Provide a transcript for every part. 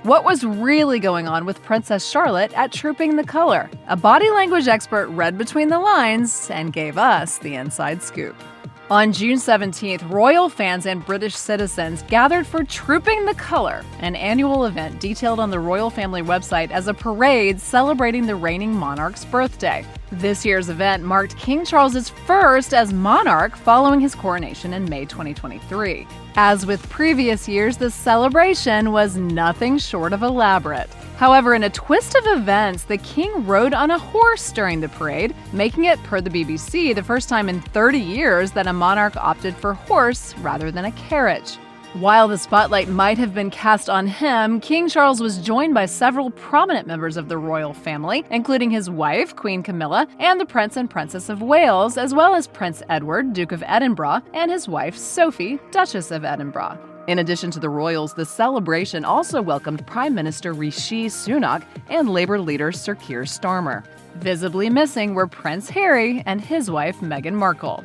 What was really going on with Princess Charlotte at Trooping the Color? A body language expert read between the lines and gave us the inside scoop. On June 17th, royal fans and British citizens gathered for Trooping the Color, an annual event detailed on the royal family website as a parade celebrating the reigning monarch's birthday. This year's event marked King Charles's first as monarch following his coronation in May 2023. As with previous years, the celebration was nothing short of elaborate. However, in a twist of events, the king rode on a horse during the parade, making it, per the BBC, the first time in 30 years that a monarch opted for horse rather than a carriage. While the spotlight might have been cast on him, King Charles was joined by several prominent members of the royal family, including his wife, Queen Camilla, and the Prince and Princess of Wales, as well as Prince Edward, Duke of Edinburgh, and his wife, Sophie, Duchess of Edinburgh. In addition to the royals, the celebration also welcomed Prime Minister Rishi Sunak and Labour leader Sir Keir Starmer. Visibly missing were Prince Harry and his wife, Meghan Markle.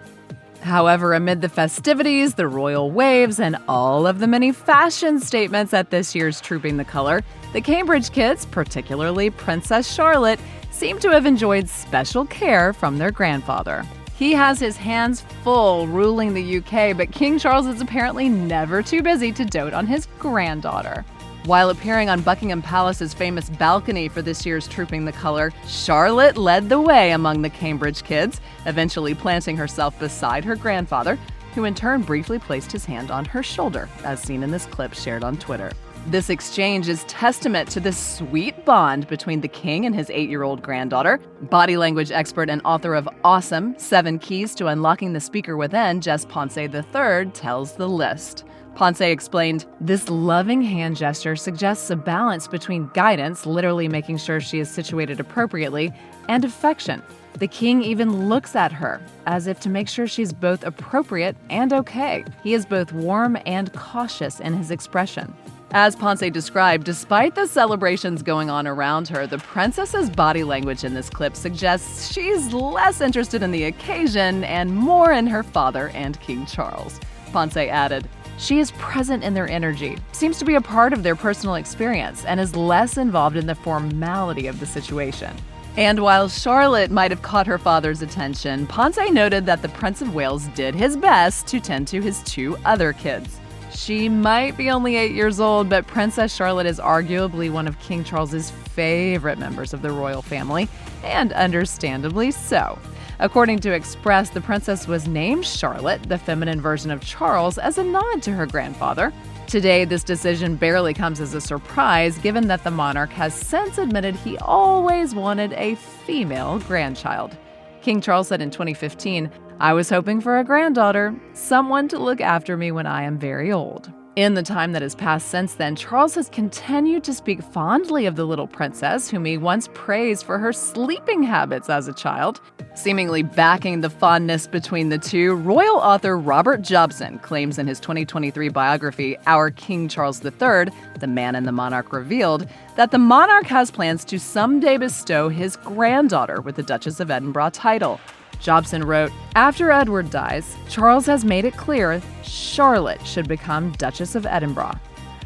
However, amid the festivities, the royal waves, and all of the many fashion statements at this year's Trooping the Color, the Cambridge kids, particularly Princess Charlotte, seem to have enjoyed special care from their grandfather. He has his hands full ruling the UK, but King Charles is apparently never too busy to dote on his granddaughter. While appearing on Buckingham Palace's famous balcony for this year's Trooping the Color, Charlotte led the way among the Cambridge kids, eventually planting herself beside her grandfather, who in turn briefly placed his hand on her shoulder, as seen in this clip shared on Twitter. This exchange is testament to the sweet bond between the king and his 8-year-old granddaughter. Body language expert and author of Awesome: 7 Keys to Unlocking the Speaker Within, Jess Ponce III, tells the list. Ponce explained, "This loving hand gesture suggests a balance between guidance, literally making sure she is situated appropriately, and affection. The king even looks at her, as if to make sure she's both appropriate and okay. He is both warm and cautious in his expression." As Ponce described, despite the celebrations going on around her, the princess's body language in this clip suggests she's less interested in the occasion and more in her father and King Charles. Ponce added, "She is present in their energy, seems to be a part of their personal experience, and is less involved in the formality of the situation." And while Charlotte might have caught her father's attention, Ponce noted that the Prince of Wales did his best to tend to his 2 other kids. She might be only 8 years old, but Princess Charlotte is arguably one of King Charles's favorite members of the royal family, and understandably so. According to Express, the princess was named Charlotte, the feminine version of Charles, as a nod to her grandfather. Today, this decision barely comes as a surprise, given that the monarch has since admitted he always wanted a female grandchild. King Charles said in 2015, "I was hoping for a granddaughter, someone to look after me when I am very old." In the time that has passed since then, Charles has continued to speak fondly of the little princess, whom he once praised for her sleeping habits as a child. Seemingly backing the fondness between the two, royal author Robert Jobson claims in his 2023 biography, Our King Charles III, The Man and the Monarch Revealed, that the monarch has plans to someday bestow his granddaughter with the Duchess of Edinburgh title. Jobson wrote, "After Edward dies, Charles has made it clear Charlotte should become Duchess of Edinburgh."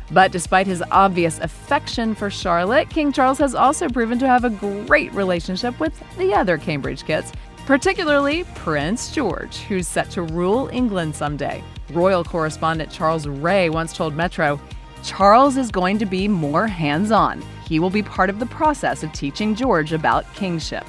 But despite his obvious affection for Charlotte, King Charles has also proven to have a great relationship with the other Cambridge kids, particularly Prince George, who's set to rule England someday. Royal correspondent Charles Ray once told Metro, "Charles is going to be more hands-on. He will be part of the process of teaching George about kingship."